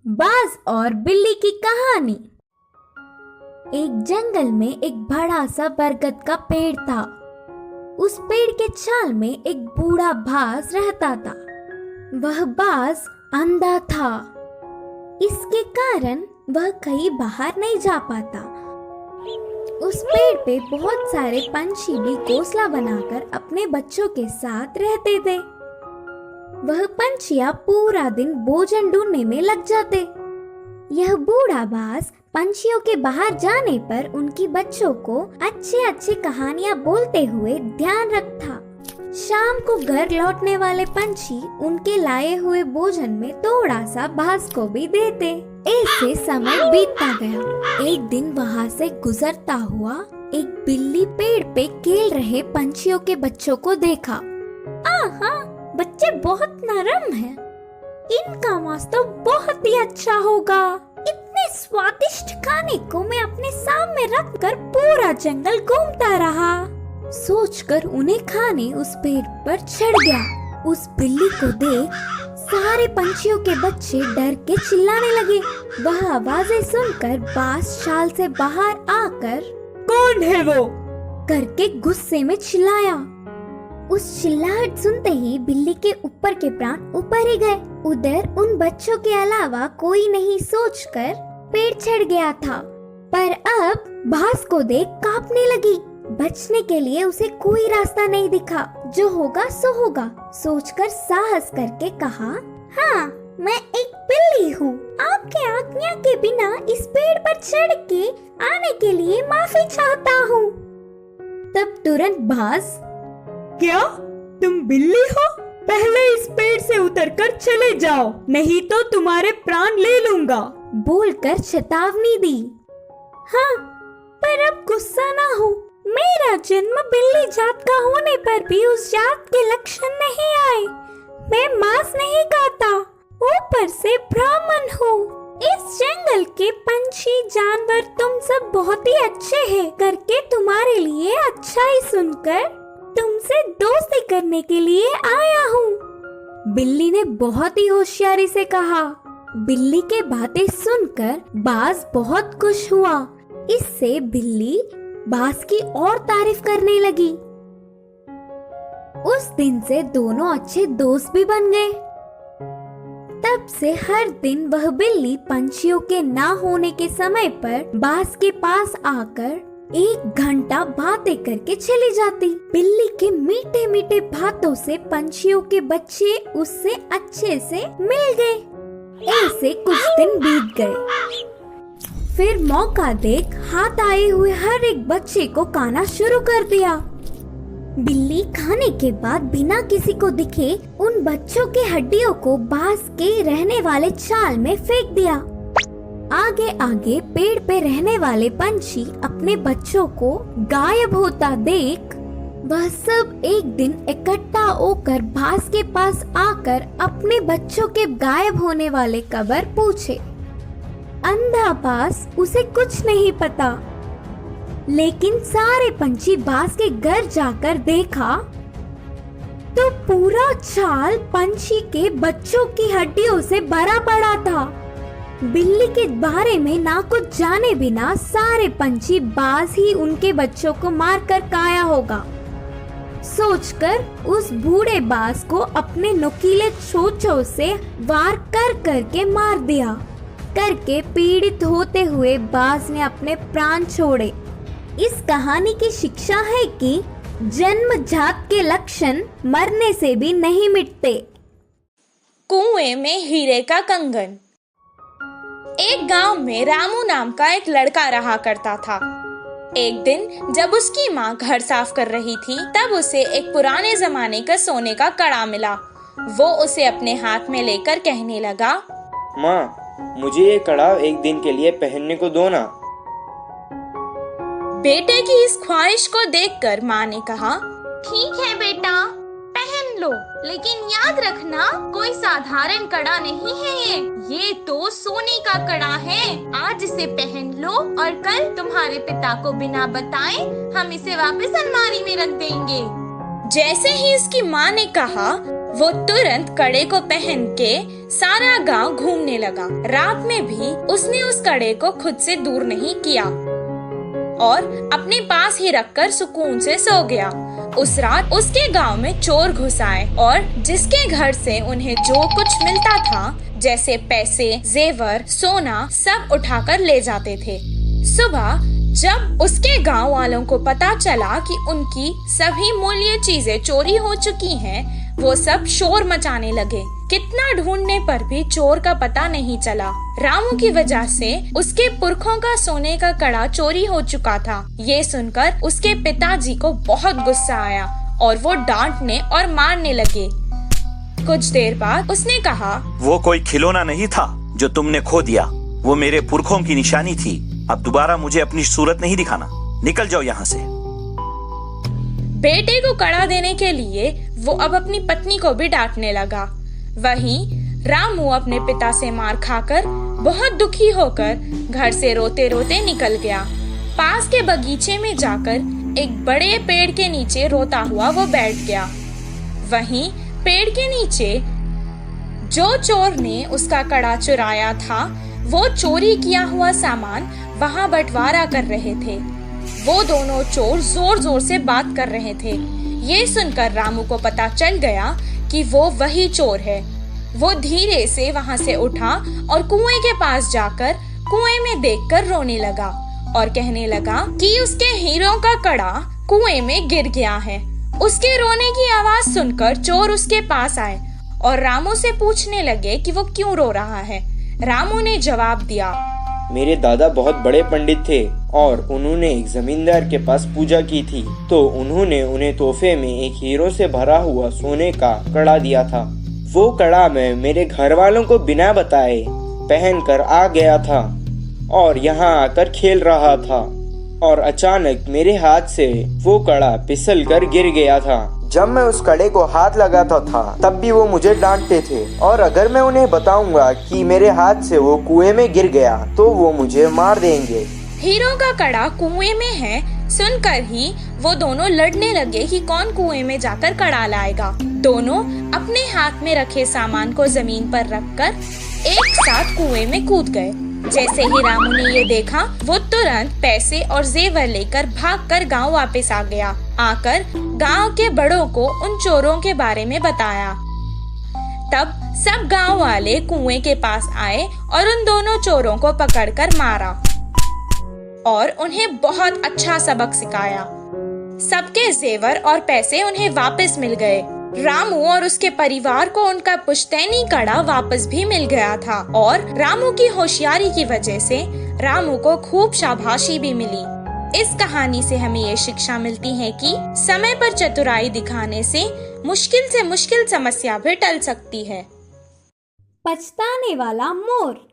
बाज और बिल्ली की कहानी। एक जंगल में एक बड़ा सा बरगद का पेड़ था। उस पेड़ के छाल में एक बूढ़ा बाज रहता था। वह बाज अंधा था। इसके कारण वह कहीं बाहर नहीं जा पाता। उस पेड़ पे बहुत सारे पंछी भी घोंसला बनाकर अपने बच्चों के साथ रहते थे। वह पंछियां पूरा दिन भोजन ढूंढने में लग जाते। यह बूढ़ा बाज पंछियों के बाहर जाने पर उनकी बच्चों को अच्छी अच्छी कहानियां बोलते हुए ध्यान रखता। शाम को घर लौटने वाले पंछी उनके लाए हुए भोजन में थोड़ा सा बाज को भी देते। ऐसे समय बीतता गया। एक दिन वहाँ से गुजरता हुआ एक बिल्ली पेड़ पे खेल रहे पंछियों के बच्चों को देखा। आहा, बच्चे बहुत नरम हैं। इनका मांस तो बहुत ही अच्छा होगा। इतने स्वादिष्ट खाने को मैं अपने सामने रखकर पूरा जंगल घूमता रहा। सोचकर उन्हें खाने उस पेड़ पर चढ़ गया। उस बिल्ली को देख सारे पंछियों के बच्चे डर के चिल्लाने लगे। वह आवाजें सुनकर बाज शाल से बाहर आकर कौन है वो करके गुस्से में चिल्लाया। उस चिल्लाहट सुनते ही बिल्ली के ऊपर के प्राण ऊपर ही गए। उधर उन बच्चों के अलावा कोई नहीं सोचकर पेड़ चढ़ गया था। पर अब बाज को देख कांपने लगी। बचने के लिए उसे कोई रास्ता नहीं दिखा। जो होगा सो होगा सोचकर साहस करके कहा, हाँ, मैं एक बिल्ली हूँ। आपके आज्ञा के बिना इस पेड़ पर चढ़ के आने के लिए माफी चाहता हूँ। तब तुरंत बाज, क्या तुम बिल्ली हो? पहले इस पेड़ से उतरकर चले जाओ, नहीं तो तुम्हारे प्राण ले लूंगा, बोलकर चेतावनी दी। हाँ, पर अब गुस्सा ना हो। मेरा जन्म बिल्ली जात का होने पर भी उस जात के लक्षण नहीं आए। मैं मांस नहीं खाता, ऊपर से ब्राह्मण हूँ। इस जंगल के पंछी जानवर तुम सब बहुत ही अच्छे हैं करके तुम्हारे लिए अच्छा ही सुनकर तुमसे दोस्ती करने के लिए आया हूँ। बिल्ली ने बहुत ही होशियारी से कहा। बिल्ली के बातें सुनकर बाज बहुत खुश हुआ। इससे बिल्ली बाज की और तारीफ करने लगी। उस दिन से दोनों अच्छे दोस्त भी बन गए। तब से हर दिन वह बिल्ली पंछियों के ना होने के समय पर बाज के पास आकर 1 घंटा बातें करके चली जाती। बिल्ली के मीठे मीठे बातों से पंछियों के बच्चे उससे अच्छे से मिल गए। ऐसे कुछ दिन बीत गए। फिर मौका देख हाथ आए हुए हर एक बच्चे को खाना शुरू कर दिया। बिल्ली खाने के बाद बिना किसी को दिखे उन बच्चों के हड्डियों को बाज के रहने वाले छाल में फेंक दिया। आगे आगे पेड़ पे रहने वाले पंछी अपने बच्चों को गायब होता देख वह सब एक दिन इकट्ठा होकर बाज के पास आकर अपने बच्चों के गायब होने वाले खबर पूछे। अंधा बाज उसे कुछ नहीं पता, लेकिन सारे पंछी बाज के घर जाकर देखा तो पूरा छाल पंछी के बच्चों की हड्डियों से भरा पड़ा था। बिल्ली के बारे में ना कुछ जाने बिना सारे पंछी बाज ही उनके बच्चों को मारकर खाया होगा सोचकर उस बूढ़े बाज को अपने नुकीले चोंचों से वार कर करके मार दिया। करके पीड़ित होते हुए बाज ने अपने प्राण छोड़े। इस कहानी की शिक्षा है कि जन्मजात के लक्षण मरने से भी नहीं मिटते। कुएं में हीरे का कंगन। एक गांव में रामू नाम का एक लड़का रहा करता था। एक दिन जब उसकी माँ घर साफ कर रही थी तब उसे एक पुराने जमाने का सोने का कड़ा मिला। वो उसे अपने हाथ में लेकर कहने लगा, माँ, मुझे ये कड़ा एक दिन के लिए पहनने को दो ना। बेटे की इस ख्वाहिश को देखकर माँ ने कहा, ठीक है बेटा, पहन लो, लेकिन याद रखना कोई साधारण कड़ा नहीं है ये तो सोने का कड़ा है। आज इसे पहन लो और कल तुम्हारे पिता को बिना बताए हम इसे वापस अलमारी में रख देंगे। जैसे ही इसकी माँ ने कहा वो तुरंत कड़े को पहन के सारा गांव घूमने लगा। रात में भी उसने उस कड़े को खुद से दूर नहीं किया और अपने पास ही रखकर सुकून से सो गया। उस रात उसके गांव में चोर घुस आए और जिसके घर से उन्हें जो कुछ मिलता था, जैसे पैसे, जेवर, सोना, सब उठाकर ले जाते थे। सुबह जब उसके गांव वालों को पता चला कि उनकी सभी मूल्य चीजें चोरी हो चुकी हैं, वो सब शोर मचाने लगे। कितना ढूंढने पर भी चोर का पता नहीं चला। रामू की वजह से उसके पुरखों का सोने का कड़ा चोरी हो चुका था। ये सुनकर उसके पिताजी को बहुत गुस्सा आया और वो डांटने और मारने लगे। कुछ देर बाद उसने कहा, वो कोई खिलौना नहीं था जो तुमने खो दिया, वो मेरे पुरखों की निशानी थी। अब दोबारा मुझे अपनी सूरत नहीं दिखाना, निकल जाओ यहाँ से। बेटे को कड़ा देने के लिए वो अब अपनी पत्नी को भी डांटने लगा। वहीं रामू अपने पिता से मार खाकर बहुत दुखी होकर घर से रोते रोते निकल गया। पास के बगीचे में जाकर एक बड़े पेड़ के नीचे रोता हुआ वो बैठ गया। वहीं पेड़ के नीचे जो चोर ने उसका कड़ा चुराया था, वो चोरी किया हुआ सामान वहां बंटवारा कर रहे थे। वो दोनों चोर जोर जोर से बात कर रहे थे। ये सुनकर रामू को पता चल गया कि वो वही चोर है। वो धीरे से वहां से उठा और कुएं के पास जाकर कुएं में देखकर रोने लगा और कहने लगा कि उसके हीरों का कड़ा कुएं में गिर गया है। उसके रोने की आवाज सुनकर चोर उसके पास आए और रामू से पूछने लगे कि वो क्यों रो रहा है। रामू ने जवाब दिया, मेरे दादा बहुत बड़े पंडित थे और उन्होंने एक जमींदार के पास पूजा की थी, तो उन्होंने उन्हें तोहफे में एक हीरो से भरा हुआ सोने का कड़ा दिया था। वो कड़ा मैं मेरे घर वालों को बिना बताए पहन कर आ गया था और यहाँ आकर खेल रहा था और अचानक मेरे हाथ से वो कड़ा फिसल कर गिर गया था। जब मैं उस कड़े को हाथ लगाता था तब भी वो मुझे डांटते थे और अगर मैं उन्हें बताऊंगा कि मेरे हाथ से वो कुएं में गिर गया तो वो मुझे मार देंगे। हीरो का कड़ा कुएं में है सुनकर ही वो दोनों लड़ने लगे कि कौन कुएं में जाकर कड़ा लाएगा। दोनों अपने हाथ में रखे सामान को जमीन पर रखकर एक साथ कुएं में कूद गए। जैसे ही रामू ने ये देखा, वो तुरंत पैसे और जेवर लेकर भागकर गांव वापस आ गया। आकर गांव के बड़ों को उन चोरों के बारे में बताया। तब सब गांव वाले कुएं के पास आए और उन दोनों चोरों को पकड़कर मारा और उन्हें बहुत अच्छा सबक सिखाया। सबके जेवर और पैसे उन्हें वापस मिल गए। रामू और उसके परिवार को उनका पुश्तैनी कड़ा वापस भी मिल गया था और रामू की होशियारी की वजह से रामू को खूब शाबाशी भी मिली। इस कहानी से हमें ये शिक्षा मिलती है कि समय पर चतुराई दिखाने से मुश्किल समस्या भी टल सकती है। पछताने वाला मोर।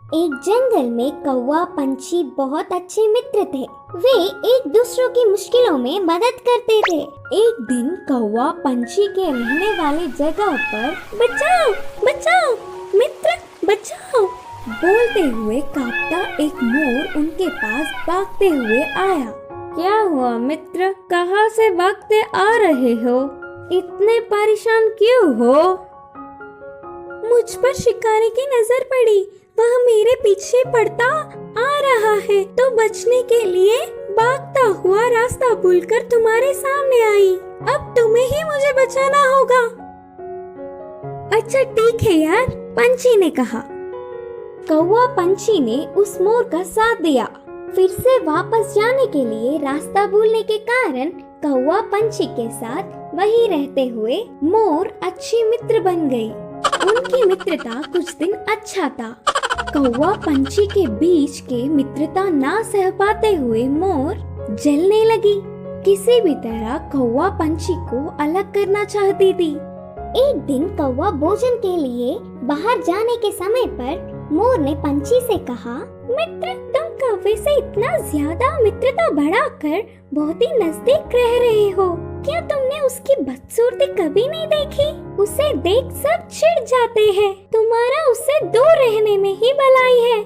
एक जंगल में कौवा पंछी बहुत अच्छे मित्र थे। वे एक दूसरों की मुश्किलों में मदद करते थे। एक दिन कौवा पंछी के रहने वाली जगह पर बचाओ बचाओ मित्र बचाओ बोलते हुए कांपता एक मोर उनके पास भागते हुए आया। क्या हुआ मित्र, कहाँ से भागते आ रहे हो? इतने परेशान क्यों हो? मुझ पर शिकारी की नजर पड़ी, वह मेरे पीछे पड़ता आ रहा है तो बचने के लिए भागता हुआ रास्ता भूलकर तुम्हारे सामने आई। अब तुम्हें ही मुझे बचाना होगा। अच्छा ठीक है यार, पंछी ने कहा। कौवा पंछी ने उस मोर का साथ दिया। फिर से वापस जाने के लिए रास्ता भूलने के कारण कौवा पंछी के साथ वहीं रहते हुए मोर अच्छी मित्र बन गई। उनकी मित्रता कुछ दिन अच्छा था। कौवा पंछी के बीच के मित्रता ना सह पाते हुए मोर जलने लगी। किसी भी तरह कौवा पंछी को अलग करना चाहती थी। एक दिन कौवा भोजन के लिए बाहर जाने के समय पर मोर ने पंछी से कहा, मित्र तुम कौवे से इतना ज्यादा मित्रता बढ़ाकर बहुत ही नजदीक रह रहे हो। क्या तुमने उसकी बदसूरती कभी नहीं देखी? उसे देख सब चिढ़ जाते हैं। तुम्हारा उससे दूर रहने में ही भलाई है।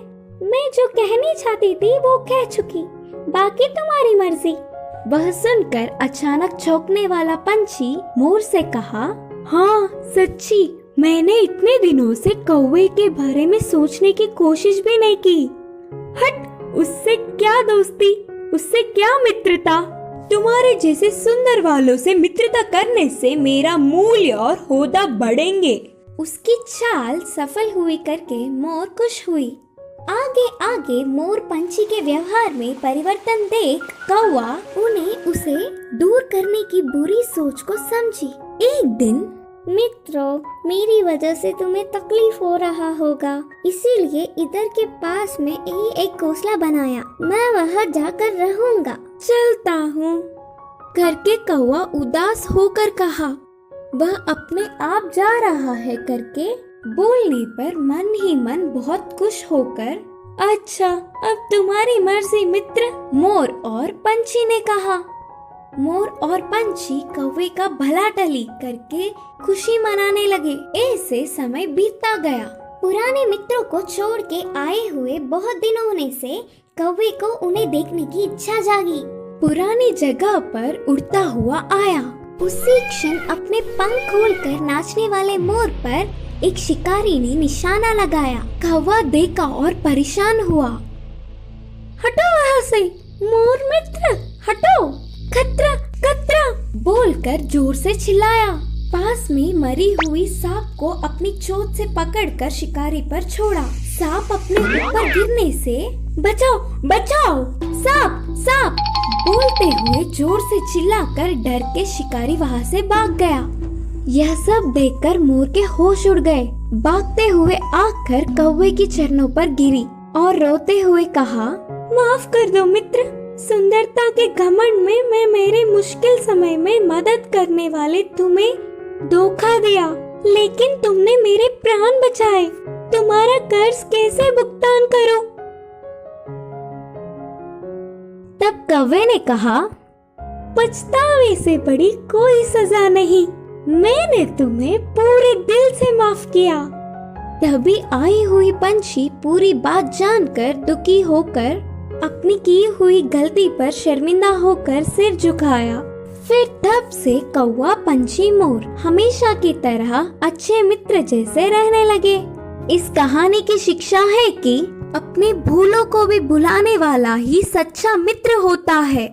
मैं जो कहनी चाहती थी वो कह चुकी, बाकी तुम्हारी मर्जी। वह सुनकर अचानक चौंकने वाला पंछी मोर से कहा, हाँ सच्ची, मैंने इतने दिनों से कौवे के बारे में सोचने की कोशिश भी नहीं की। हट, उससे क्या दोस्ती, उससे क्या मित्रता। तुम्हारे जैसे सुंदर वालों से मित्रता करने से मेरा मूल्य और होदा बढ़ेंगे। उसकी चाल सफल हुई करके मोर खुश हुई। आगे आगे मोर पंछी के व्यवहार में परिवर्तन देख कौवा उन्हें उसे दूर करने की बुरी सोच को समझी। एक दिन, मित्रों, मेरी वजह से तुम्हें तकलीफ हो रहा होगा, इसीलिए इधर के पास में ही एक घोंसला बनाया। मैं वहाँ जाकर रहूँगा। चलता हूँ, करके कौवा उदास होकर कहा। वह अपने आप जा रहा है करके बोलने पर मन ही मन बहुत खुश होकर, अच्छा, अब तुम्हारी मर्जी मित्र, मोर और पंछी ने कहा। मोर और पंछी कौवे का भला टली करके खुशी मनाने लगे। ऐसे समय बीतता गया। पुराने मित्रों को छोड़ के आए हुए बहुत दिन होने से कौवे को उन्हें देखने की इच्छा जागी। पुरानी जगह पर उड़ता हुआ आया। उसी क्षण अपने पंख खोलकर नाचने वाले मोर पर एक शिकारी ने निशाना लगाया। कौवा देखा और परेशान हुआ। हटो वहाँ से, मोर मित्र, हटो, खतरा खतरा बोलकर जोर से चिल्लाया। पास में मरी हुई सांप को अपनी चोंच से पकड़कर शिकारी पर छोड़ा। सांप अपने ऊपर गिरने से, बचाओ बचाओ, सांप सांप बोलते हुए जोर से चिल्लाकर डर के शिकारी वहाँ से भाग गया। यह सब देखकर मोर के होश उड़ गए। भागते हुए आकर कौवे की चरणों पर गिरी और रोते हुए कहा, माफ कर दो मित्र, सुंदरता के घमंड में मैं मेरे मुश्किल समय में मदद करने वाले तुम्हें धोखा दिया, लेकिन तुमने मेरे प्राण बचाए। तुम्हारा कर्ज कैसे भुगतान करूं? तब कौवे ने कहा, पछतावे से बड़ी कोई सजा नहीं, मैंने तुम्हें पूरे दिल से माफ किया। तभी आई हुई पंछी पूरी बात जानकर दुखी होकर अपनी की हुई गलती पर शर्मिंदा होकर सिर झुकाया। फिर तब से कौवा, पंछी, मोर हमेशा की तरह अच्छे मित्र जैसे रहने लगे। इस कहानी की शिक्षा है कि अपने भूलों को भी भुलाने वाला ही सच्चा मित्र होता है।